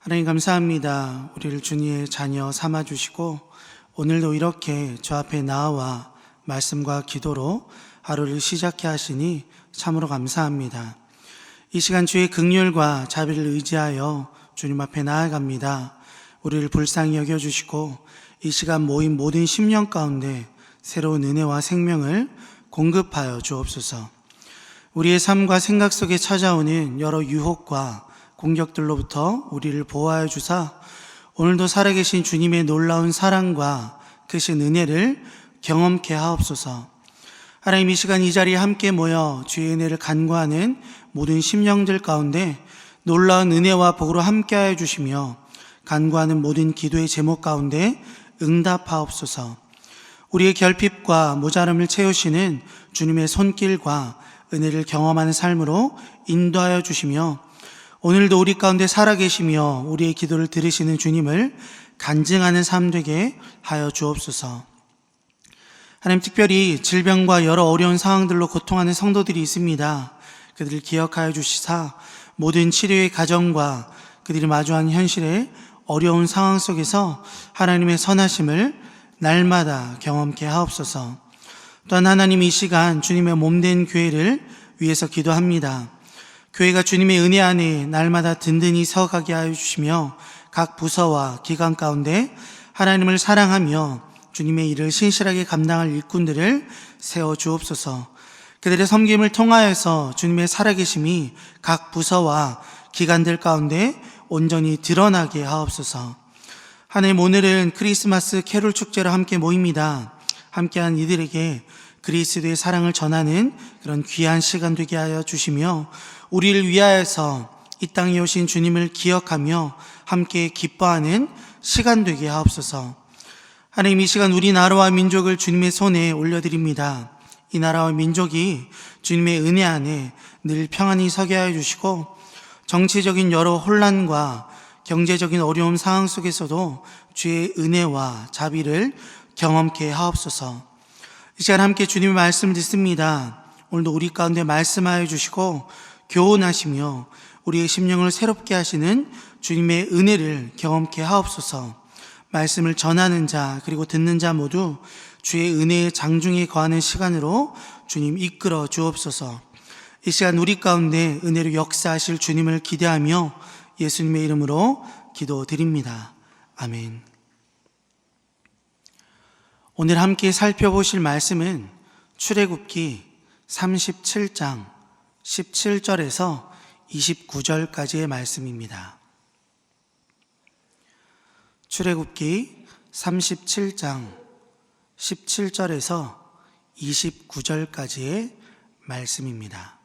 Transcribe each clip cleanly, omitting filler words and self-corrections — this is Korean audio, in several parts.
하나님 감사합니다. 우리를 주님의 자녀 삼아주시고 오늘도 이렇게 저 앞에 나와 말씀과 기도로 하루를 시작해 하시니 참으로 감사합니다. 이 시간 주의 긍휼과 자비를 의지하여 주님 앞에 나아갑니다. 우리를 불쌍히 여겨주시고 이 시간 모인 모든 심령 가운데 새로운 은혜와 생명을 공급하여 주옵소서. 우리의 삶과 생각 속에 찾아오는 여러 유혹과 공격들로부터 우리를 보호하여 주사 오늘도 살아계신 주님의 놀라운 사랑과 크신 은혜를 경험케 하옵소서. 하나님, 이 시간 이 자리에 함께 모여 주의 은혜를 간구하는 모든 심령들 가운데 놀라운 은혜와 복으로 함께하여 주시며 간구하는 모든 기도의 제목 가운데 응답하옵소서. 우리의 결핍과 모자람을 채우시는 주님의 손길과 은혜를 경험하는 삶으로 인도하여 주시며 오늘도 우리 가운데 살아계시며 우리의 기도를 들으시는 주님을 간증하는 삶 되게 하여 주옵소서. 하나님, 특별히 질병과 여러 어려운 상황들로 고통하는 성도들이 있습니다. 그들을 기억하여 주시사 모든 치료의 과정과 그들이 마주하는 현실의 어려운 상황 속에서 하나님의 선하심을 날마다 경험케 하옵소서. 또한 하나님, 이 시간 주님의 몸된 교회를 위해서 기도합니다. 교회가 주님의 은혜 안에 날마다 든든히 서가게 하여 주시며 각 부서와 기관 가운데 하나님을 사랑하며 주님의 일을 신실하게 감당할 일꾼들을 세워 주옵소서. 그들의 섬김을 통하여서 주님의 살아계심이 각 부서와 기관들 가운데 온전히 드러나게 하옵소서. 하나님, 오늘은 크리스마스 캐롤 축제로 함께 모입니다. 함께한 이들에게 그리스도의 사랑을 전하는 그런 귀한 시간 되게 하여 주시며 우리를 위하여서 이 땅에 오신 주님을 기억하며 함께 기뻐하는 시간 되게 하옵소서. 하나님, 이 시간 우리 나라와 민족을 주님의 손에 올려드립니다. 이 나라와 민족이 주님의 은혜 안에 늘 평안히 서게 하여 주시고 정치적인 여러 혼란과 경제적인 어려움 상황 속에서도 주의 은혜와 자비를 경험케 하옵소서. 이 시간 함께 주님의 말씀을 듣습니다. 오늘도 우리 가운데 말씀하여 주시고 교훈하시며 우리의 심령을 새롭게 하시는 주님의 은혜를 경험케 하옵소서. 말씀을 전하는 자 그리고 듣는 자 모두 주의 은혜의 장중에 거하는 시간으로 주님 이끌어 주옵소서. 이 시간 우리 가운데 은혜로 역사하실 주님을 기대하며 예수님의 이름으로 기도드립니다. 아멘. 오늘 함께 살펴보실 말씀은 출애굽기 37장 17절에서 29절까지의 말씀입니다. 출애굽기 37장 17절에서 29절까지의 말씀입니다.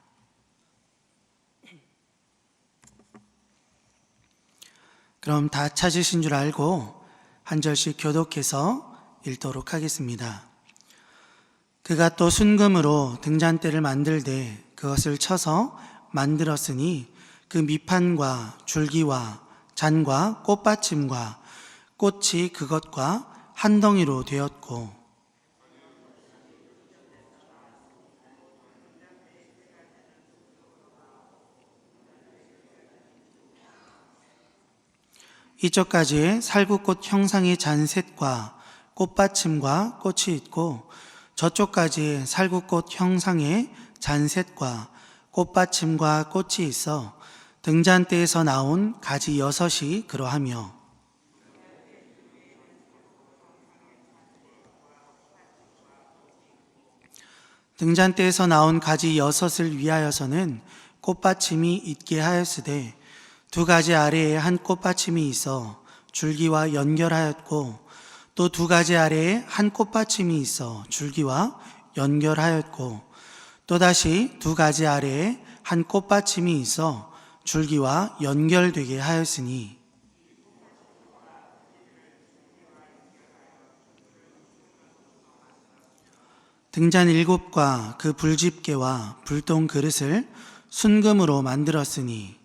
그럼 다 찾으신 줄 알고 한 절씩 교독해서 읽도록 하겠습니다. 그가 또 순금으로 등잔대를 만들되 그것을 쳐서 만들었으니 그 밑판과 줄기와 잔과 꽃받침과 꽃이 그것과 한 덩이로 되었고 이쪽까지에 살구꽃 형상의 잔셋과 꽃받침과 꽃이 있고 저쪽까지에 살구꽃 형상의 잔셋과 꽃받침과 꽃이 있어 등잔대에서 나온 가지 6이 그러하며 등잔대에서 나온 가지 6을 위하여서는 꽃받침이 있게 하였으되 2가지 아래에 한 꽃받침이 있어 줄기와 연결하였고 또 2가지 아래에 한 꽃받침이 있어 줄기와 연결하였고 또다시 2가지 아래에 한 꽃받침이 있어 줄기와 연결되게 하였으니 등잔 7과 그 불집게와 불똥 그릇을 순금으로 만들었으니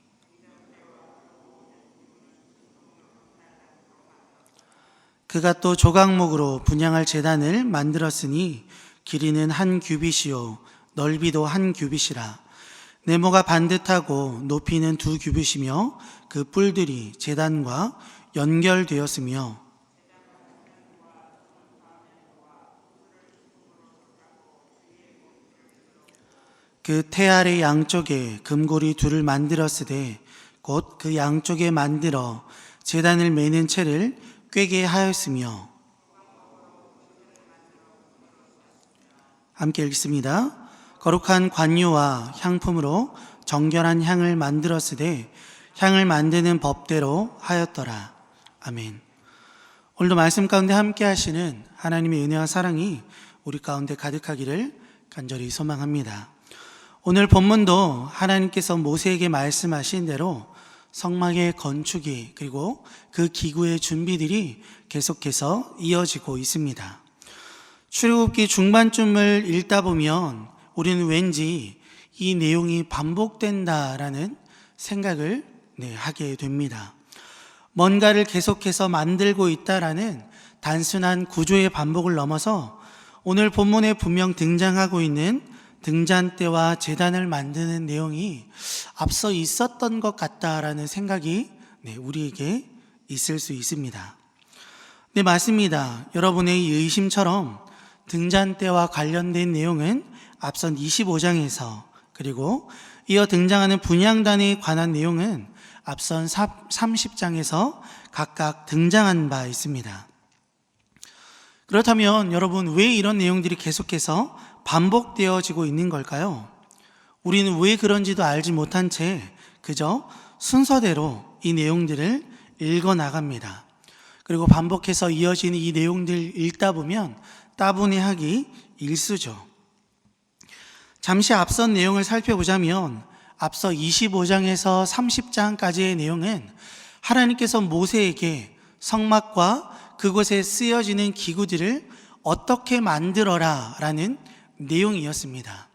그가 또 조각목으로 분향할 제단을 만들었으니 길이는 1규빗이요 넓이도 1규빗이라 네모가 반듯하고 높이는 2규빗이며 그 뿔들이 제단과 연결되었으며 그 태 아래 양쪽에 금고리 2를 만들었으되 곧 그 양쪽에 만들어 제단을 매는 채를 꿰게 하였으며. 함께 읽습니다. 거룩한 관유와 향품으로 정결한 향을 만들었으되 향을 만드는 법대로 하였더라. 아멘. 오늘도 말씀 가운데 함께 하시는 하나님의 은혜와 사랑이 우리 가운데 가득하기를 간절히 소망합니다. 오늘 본문도 하나님께서 모세에게 말씀하신 대로 성막의 건축이 그리고 그 기구의 준비들이 계속해서 이어지고 있습니다. 출애굽기 중반쯤을 읽다 보면 우리는 왠지 이 내용이 반복된다라는 생각을 하게 됩니다. 뭔가를 계속해서 만들고 있다라는 단순한 구조의 반복을 넘어서 오늘 본문에 분명 등장하고 있는 등잔대와 제단을 만드는 내용이 앞서 있었던 것 같다라는 생각이 우리에게 있을 수 있습니다. 네, 맞습니다. 여러분의 이 의심처럼 등잔대와 관련된 내용은 앞선 25장에서 그리고 이어 등장하는 분향단에 관한 내용은 앞선 30장에서 각각 등장한 바 있습니다. 그렇다면 여러분, 왜 이런 내용들이 계속해서 반복되어지고 있는 걸까요? 우리는 왜 그런지도 알지 못한 채 그저 순서대로 이 내용들을 읽어나갑니다. 그리고 반복해서 이어지는 이 내용들 읽다 보면 따분해하기 일쑤죠. 잠시 앞선 내용을 살펴보자면 앞서 25장에서 30장까지의 내용은 하나님께서 모세에게 성막과 그곳에 쓰여지는 기구들을 어떻게 만들어라 라는 내용이었습니다.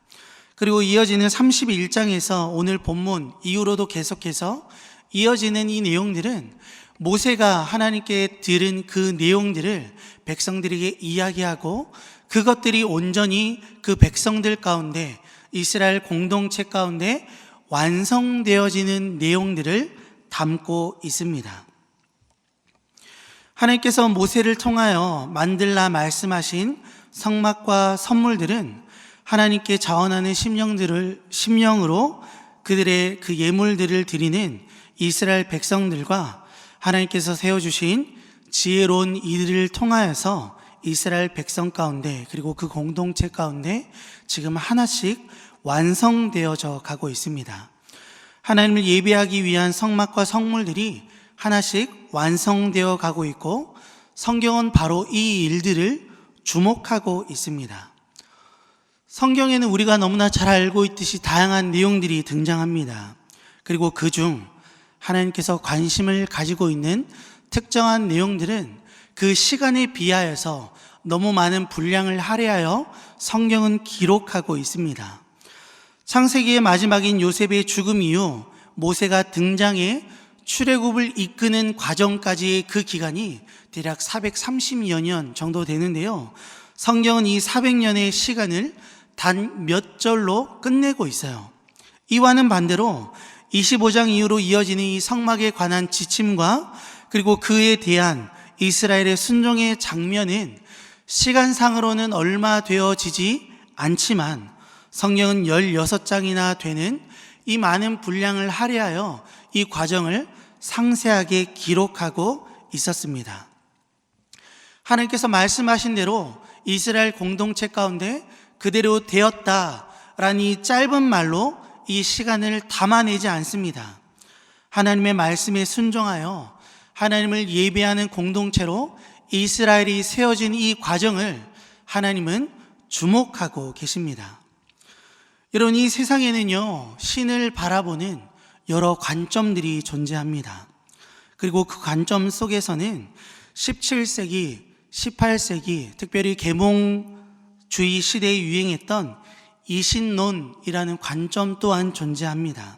그리고 이어지는 31장에서 오늘 본문 이후로도 계속해서 이어지는 이 내용들은 모세가 하나님께 들은 그 내용들을 백성들에게 이야기하고 그것들이 온전히 그 백성들 가운데 이스라엘 공동체 가운데 완성되어지는 내용들을 담고 있습니다. 하나님께서 모세를 통하여 만들라 말씀하신 성막과 선물들은 하나님께 자원하는 심령으로 그들의 그 예물들을 드리는 이스라엘 백성들과 하나님께서 세워주신 지혜로운 이들을 통하여서 이스라엘 백성 가운데 그리고 그 공동체 가운데 지금 하나씩 완성되어져 가고 있습니다. 하나님을 예배하기 위한 성막과 성물들이 하나씩 완성되어 가고 있고 성경은 바로 이 일들을 주목하고 있습니다. 성경에는 우리가 너무나 잘 알고 있듯이 다양한 내용들이 등장합니다. 그리고 그중 하나님께서 관심을 가지고 있는 특정한 내용들은 그 시간에 비하여서 너무 많은 분량을 할애하여 성경은 기록하고 있습니다. 창세기의 마지막인 요셉의 죽음 이후 모세가 등장해 출애굽을 이끄는 과정까지의 그 기간이 대략 430여 년 정도 되는데요. 성경은 이 400년의 시간을 단 몇 절로 끝내고 있어요. 이와는 반대로 25장 이후로 이어지는 이 성막에 관한 지침과 그리고 그에 대한 이스라엘의 순종의 장면은 시간상으로는 얼마 되어지지 않지만 성경은 16장이나 되는 이 많은 분량을 할애하여 이 과정을 상세하게 기록하고 있었습니다. 하나님께서 말씀하신 대로 이스라엘 공동체 가운데 그대로 되었다라는 이 짧은 말로 이 시간을 담아내지 않습니다. 하나님의 말씀에 순종하여 하나님을 예배하는 공동체로 이스라엘이 세워진 이 과정을 하나님은 주목하고 계십니다. 여러분, 이 세상에는요, 신을 바라보는 여러 관점들이 존재합니다. 그리고 그 관점 속에서는 17세기, 18세기, 특별히 계몽주의 시대에 유행했던 이신론이라는 관점 또한 존재합니다.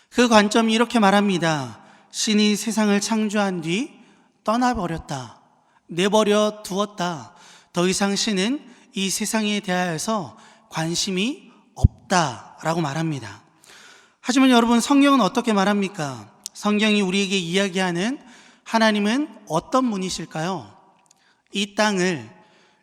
그 관점이 이렇게 말합니다. 신이 세상을 창조한 뒤 떠나버렸다, 내버려 두었다. 더 이상 신은 이 세상에 대하여서 관심이 없다라고 말합니다. 하지만 여러분, 성경은 어떻게 말합니까? 성경이 우리에게 이야기하는 하나님은 어떤 분이실까요? 이 땅을,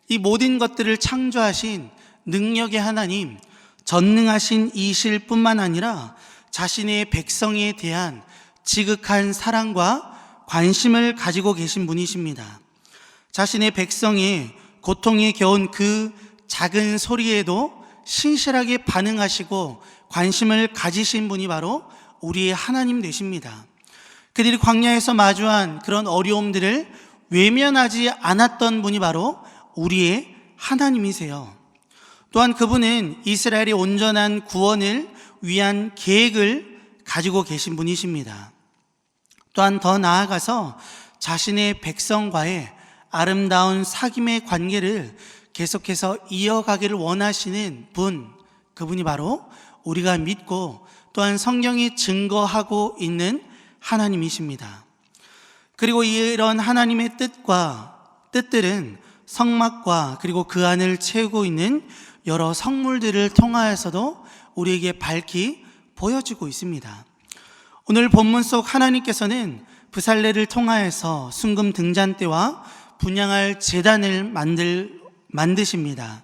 이 모든 것들을 창조하신 능력의 하나님, 전능하신 이실 뿐만 아니라 자신의 백성에 대한 지극한 사랑과 관심을 가지고 계신 분이십니다. 자신의 백성의 고통에 겨운 그 작은 소리에도 신실하게 반응하시고 관심을 가지신 분이 바로 우리의 하나님 되십니다. 그들이 광야에서 마주한 그런 어려움들을 외면하지 않았던 분이 바로 우리의 하나님이세요. 또한 그분은 이스라엘의 온전한 구원을 위한 계획을 가지고 계신 분이십니다. 또한 더 나아가서 자신의 백성과의 아름다운 사귐의 관계를 계속해서 이어가기를 원하시는 분, 그분이 바로 우리가 믿고 또한 성경이 증거하고 있는 하나님이십니다. 그리고 이런 하나님의 뜻들은 성막과 그리고 그 안을 채우고 있는 여러 성물들을 통하여서도 우리에게 밝히 보여지고 있습니다. 오늘 본문 속 하나님께서는 부살레를 통하여서 순금 등잔대와 분향할 제단을 만드십니다.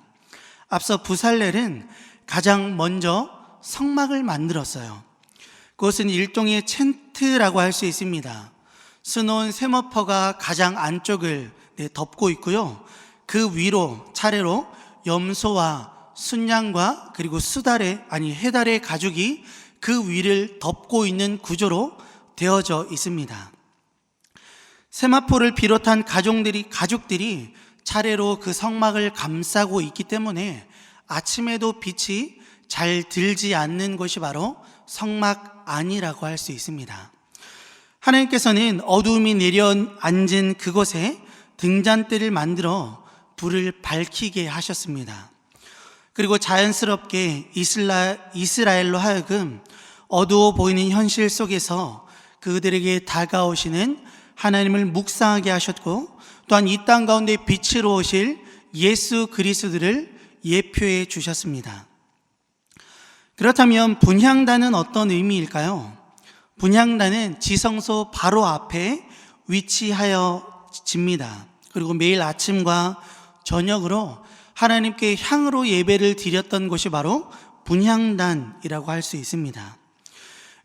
앞서 부살렐은 가장 먼저 성막을 만들었어요. 그것은 일종의 텐트라고 할 수 있습니다. 수놓은 세모퍼가 가장 안쪽을 덮고 있고요. 그 위로 차례로 염소와 순양과 그리고 해달의 가죽이 그 위를 덮고 있는 구조로 되어져 있습니다. 세마포를 비롯한 가죽들이 차례로 그 성막을 감싸고 있기 때문에 아침에도 빛이 잘 들지 않는 것이 바로 성막 안이라고 할 수 있습니다. 하나님께서는 어두움이 내려앉은 그곳에 등잔대를 만들어 불을 밝히게 하셨습니다. 그리고 자연스럽게 이스라엘로 하여금 어두워 보이는 현실 속에서 그들에게 다가오시는 하나님을 묵상하게 하셨고, 또한 이 땅 가운데 빛으로 오실 예수 그리스도를 예표해 주셨습니다. 그렇다면 분향단은 어떤 의미일까요? 분향단은 지성소 바로 앞에 위치하여집니다. 그리고 매일 아침과 저녁으로 하나님께 향으로 예배를 드렸던 곳이 바로 분향단이라고 할 수 있습니다.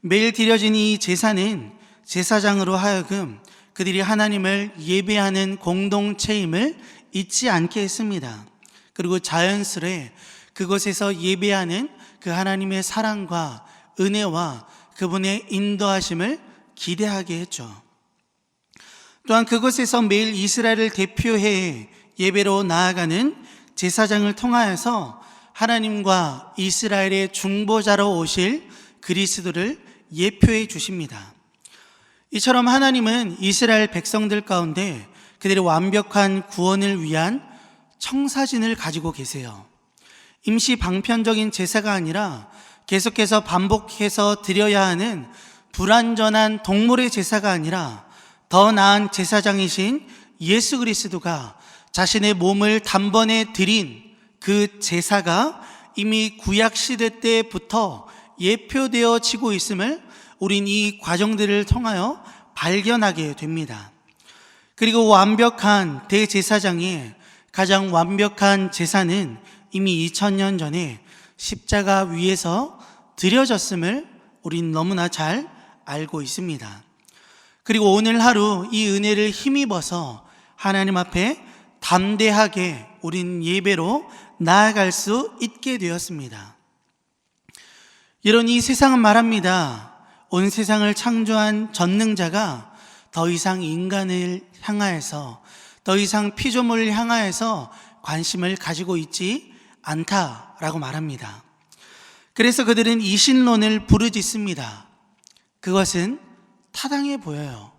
매일 드려진 이 제사는 제사장으로 하여금 그들이 하나님을 예배하는 공동체임을 잊지 않게 했습니다. 그리고 자연스레 그곳에서 예배하는 그 하나님의 사랑과 은혜와 그분의 인도하심을 기대하게 했죠. 또한 그곳에서 매일 이스라엘을 대표해 예배로 나아가는 제사장을 통하여서 하나님과 이스라엘의 중보자로 오실 그리스도를 예표해 주십니다. 이처럼 하나님은 이스라엘 백성들 가운데 그들의 완벽한 구원을 위한 청사진을 가지고 계세요. 임시 방편적인 제사가 아니라 계속해서 반복해서 드려야 하는 불완전한 동물의 제사가 아니라 더 나은 제사장이신 예수 그리스도가 자신의 몸을 단번에 드린 그 제사가 이미 구약 시대 때부터 예표되어지고 있음을 우린 이 과정들을 통하여 발견하게 됩니다. 그리고 완벽한 대제사장의 가장 완벽한 제사는 이미 2000년 전에 십자가 위에서 드려졌음을 우린 너무나 잘 알고 있습니다. 그리고 오늘 하루 이 은혜를 힘입어서 하나님 앞에 담대하게 우린 예배로 나아갈 수 있게 되었습니다. 이런 이 세상은 말합니다. 온 세상을 창조한 전능자가 더 이상 인간을 향하여서, 더 이상 피조물을 향하여서 관심을 가지고 있지 않다라고 말합니다. 그래서 그들은 이신론을 부르짖습니다. 그것은 타당해 보여요.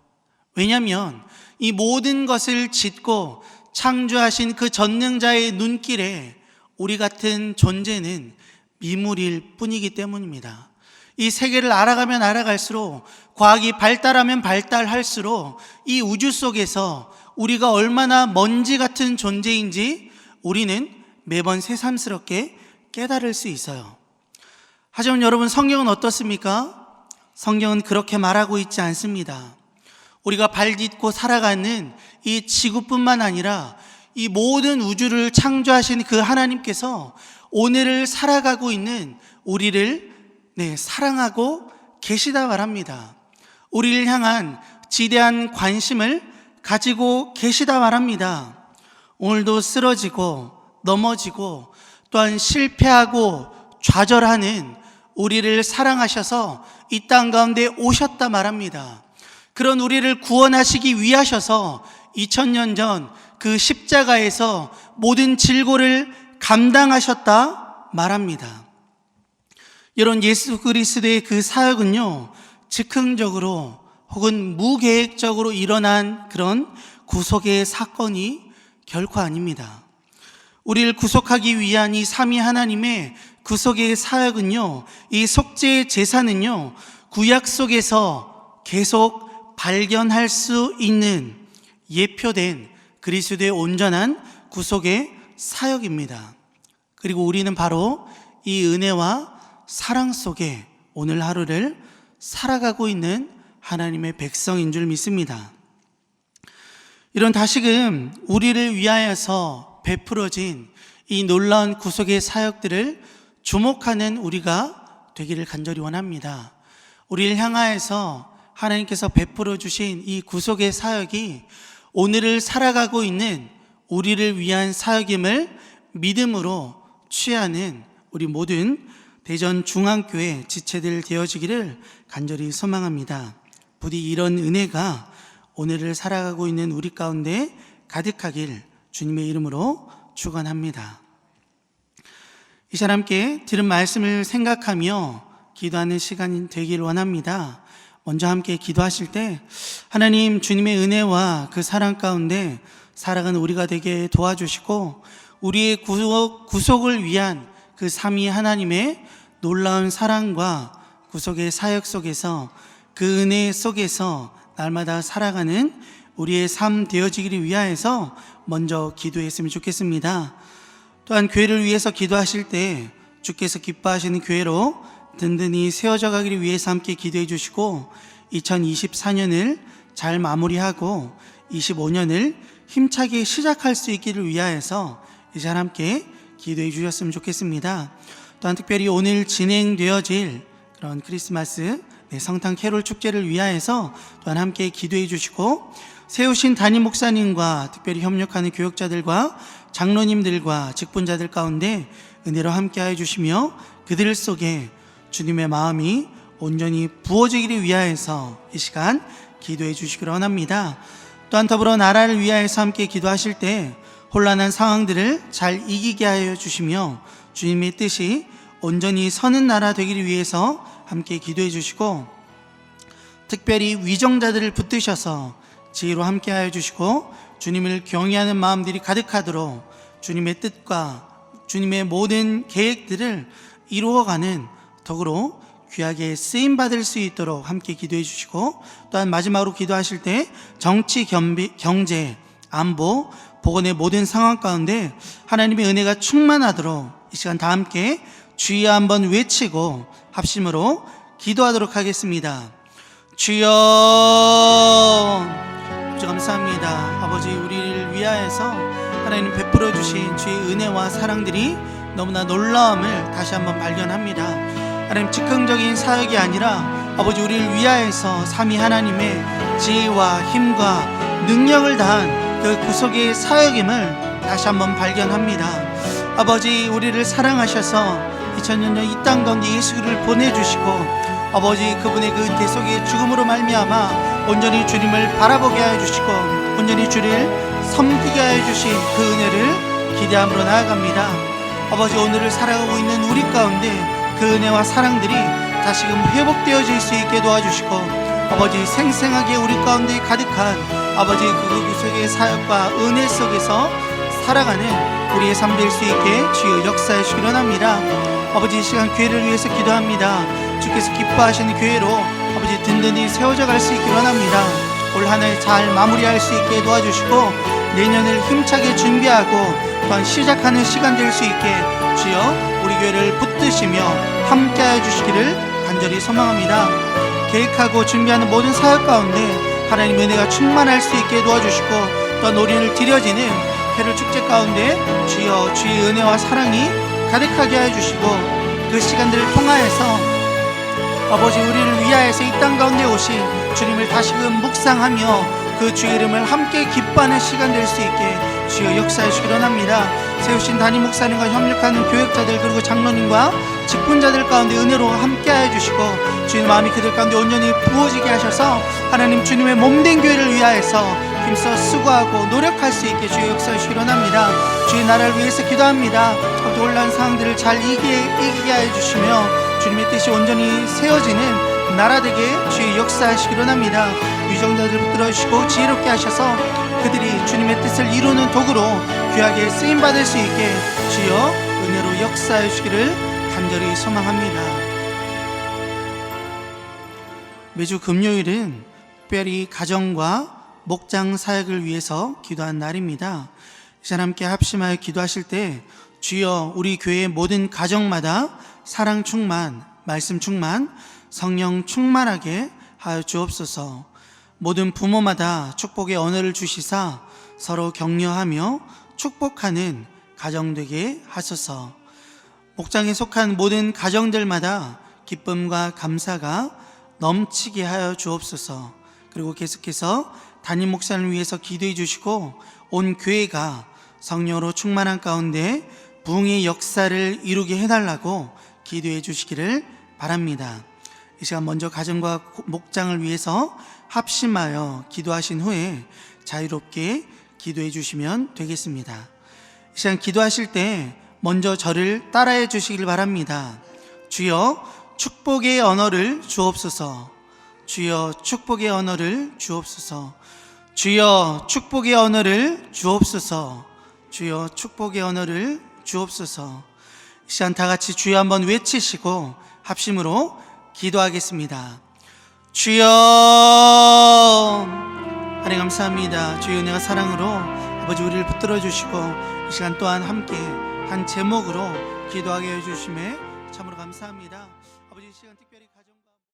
왜냐하면 이 모든 것을 짓고 창조하신 그 전능자의 눈길에 우리 같은 존재는 미물일 뿐이기 때문입니다. 이 세계를 알아가면 알아갈수록, 과학이 발달하면 발달할수록 이 우주 속에서 우리가 얼마나 먼지 같은 존재인지 우리는 매번 새삼스럽게 깨달을 수 있어요. 하지만 여러분, 성경은 어떻습니까? 성경은 그렇게 말하고 있지 않습니다. 우리가 발딛고 살아가는 이 지구뿐만 아니라 이 모든 우주를 창조하신 그 하나님께서 오늘을 살아가고 있는 우리를 사랑하고 계시다 말합니다. 우리를 향한 지대한 관심을 가지고 계시다 말합니다. 오늘도 쓰러지고 넘어지고 또한 실패하고 좌절하는 우리를 사랑하셔서 이 땅 가운데 오셨다 말합니다. 그런 우리를 구원하시기 위하셔서 2000년 전 그 십자가에서 모든 질고를 감당하셨다 말합니다. 여러분, 예수 그리스도의 그 사역은요, 즉흥적으로 혹은 무계획적으로 일어난 그런 구속의 사건이 결코 아닙니다. 우리를 구속하기 위한 이 삼위 하나님의 구속의 사역은요, 이 속죄의 제사는요, 구약 속에서 계속 발견할 수 있는 예표된 그리스도의 온전한 구속의 사역입니다. 그리고 우리는 바로 이 은혜와 사랑 속에 오늘 하루를 살아가고 있는 하나님의 백성인 줄 믿습니다. 이런 다시금 우리를 위하여서 베풀어진 이 놀라운 구속의 사역들을 주목하는 우리가 되기를 간절히 원합니다. 우리를 향하여서 하나님께서 베풀어 주신 이 구속의 사역이 오늘을 살아가고 있는 우리를 위한 사역임을 믿음으로 취하는 우리 모든 대전 중앙교회 지체들 되어지기를 간절히 소망합니다. 부디 이런 은혜가 오늘을 살아가고 있는 우리 가운데 가득하길 주님의 이름으로 축원합니다. 이 시간 함께 들은 말씀을 생각하며 기도하는 시간이 되기를 원합니다. 먼저 함께 기도하실 때 하나님, 주님의 은혜와 그 사랑 가운데 살아가는 우리가 되게 도와주시고 우리의 구속을 위한 그 삼위 하나님의 놀라운 사랑과 구속의 사역 속에서 그 은혜 속에서 날마다 살아가는 우리의 삶 되어지기를 위하여서 먼저 기도했으면 좋겠습니다. 또한 교회를 위해서 기도하실 때 주께서 기뻐하시는 교회로 든든히 세워져 가기를 위해서 함께 기도해 주시고 2024년을 잘 마무리하고 25년을 힘차게 시작할 수 있기를 위하여서 이제 함께 기도해 주셨으면 좋겠습니다. 또한 특별히 오늘 진행되어질 그런 크리스마스 성탄 캐롤 축제를 위하여서 또한 함께 기도해 주시고 세우신 담임 목사님과 특별히 협력하는 교역자들과 장로님들과 직분자들 가운데 은혜로 함께하여 주시며 그들 속에 주님의 마음이 온전히 부어지기를 위하여서 이 시간 기도해 주시기를 원합니다. 또한 더불어 나라를 위하여서 함께 기도하실 때 혼란한 상황들을 잘 이기게 하여 주시며 주님의 뜻이 온전히 서는 나라 되기를 위해서 함께 기도해 주시고 특별히 위정자들을 붙드셔서 지혜로 함께 하여 주시고 주님을 경외하는 마음들이 가득하도록 주님의 뜻과 주님의 모든 계획들을 이루어가는 덕으로 귀하게 쓰임받을 수 있도록 함께 기도해 주시고 또한 마지막으로 기도하실 때 정치, 경제, 안보, 복원의 모든 상황 가운데 하나님의 은혜가 충만하도록 이 시간 다 함께 주여 한번 외치고 합심으로 기도하도록 하겠습니다. 주여, 아버지 감사합니다. 아버지, 우리를 위하여서 하나님 베풀어 주신 주의 은혜와 사랑들이 너무나 놀라움을 다시 한번 발견합니다. 하나님, 즉흥적인 사역이 아니라 아버지 우리를 위하여서 삼위 하나님의 지혜와 힘과 능력을 다한 그 구속의 사역임을 다시 한번 발견합니다. 아버지, 우리를 사랑하셔서 2000년 전 이 땅 가운데 예수를 보내주시고 아버지 그분의 그 대속의 죽음으로 말미암아 온전히 주님을 바라보게 하여 주시고 온전히 주를 섬기게 하여 주신 그 은혜를 기대함으로 나아갑니다. 아버지, 오늘을 살아가고 있는 우리 가운데 그 은혜와 사랑들이 다시금 회복되어질 수 있게 도와주시고 아버지 생생하게 우리 가운데 가득한 아버지 그 구속의 사역과 은혜 속에서 살아가는 우리의 삶 될 수 있게 주여 역사해 주시기 원합니다. 아버지, 이 시간 교회를 위해서 기도합니다. 주께서 기뻐하시는 교회로 아버지 든든히 세워져 갈 수 있기 원합니다. 올 한 해 잘 마무리할 수 있게 도와주시고 내년을 힘차게 준비하고 또한 시작하는 시간 될 수 있게 주여 우리 교회를 붙드시며 함께하여 주시기를 간절히 소망합니다. 계획하고 준비하는 모든 사역 가운데 하나님 은혜가 충만할 수 있게 도와주시고, 또한 우리를 드려지는 해를 축제 가운데 주여 주의 은혜와 사랑이 가득하게 해주시고, 그 시간들을 통하여서 아버지 우리를 위하여서 이 땅 가운데 오신 주님을 다시금 묵상하며 그 주의 이름을 함께 기뻐하는 시간 될 수 있게 주여 역사해 주시기 원합니다. 세우신 담임 목사님과 협력하는 교역자들 그리고 장로님과 직분자들 가운데 은혜로 함께하여 주시고, 주님 마음이 그들 가운데 온전히 부어지게 하셔서 하나님 주님의 몸된 교회를 위하여서 힘써 수고하고 노력할 수 있게 주여 역사해 주시기 원합니다. 주의 나라를 위해서 기도합니다. 놀란 상황들을 잘 이기게 하여 주시며 주님의 뜻이 온전히 세워지는 나라 되게 주의 역사하시기 원합니다. 위정자들을 붙들어주시고 지혜롭게 하셔서 그들이 주님의 뜻을 이루는 도구로 귀하게 쓰임받을 수 있게 주여 은혜로 역사해 주시기를 간절히 소망합니다. 매주 금요일은 특별히 가정과 목장 사역을 위해서 기도한 날입니다. 이 시간 함께 합심하여 기도하실 때 주여 우리 교회의 모든 가정마다 사랑 충만, 말씀 충만, 성령 충만하게 하여 주옵소서. 모든 부모마다 축복의 언어를 주시사 서로 격려하며 축복하는 가정 되게 하소서. 목장에 속한 모든 가정들마다 기쁨과 감사가 넘치게 하여 주옵소서. 그리고 계속해서 담임 목사를 위해서 기도해 주시고 온 교회가 성령으로 충만한 가운데 부흥의 역사를 이루게 해달라고 기도해 주시기를 바랍니다. 이 시간 먼저 가정과 목장을 위해서 합심하여 기도하신 후에 자유롭게 기도해 주시면 되겠습니다. 이 시간 기도하실 때 먼저 저를 따라해 주시길 바랍니다. 주여 축복의 언어를 주옵소서. 주여 축복의 언어를 주옵소서. 주여 축복의 언어를 주옵소서. 주여 축복의 언어를 주옵소서. 이 시간 다 같이 주여 한번 외치시고 합심으로 기도하겠습니다. 주여 하나님 감사합니다. 주의 은혜와 사랑으로 아버지 우리를 붙들어 주시고 이 시간 또한 함께 한 제목으로 기도하게 해주심에 참으로 감사합니다. 아버지 이 시간 특별히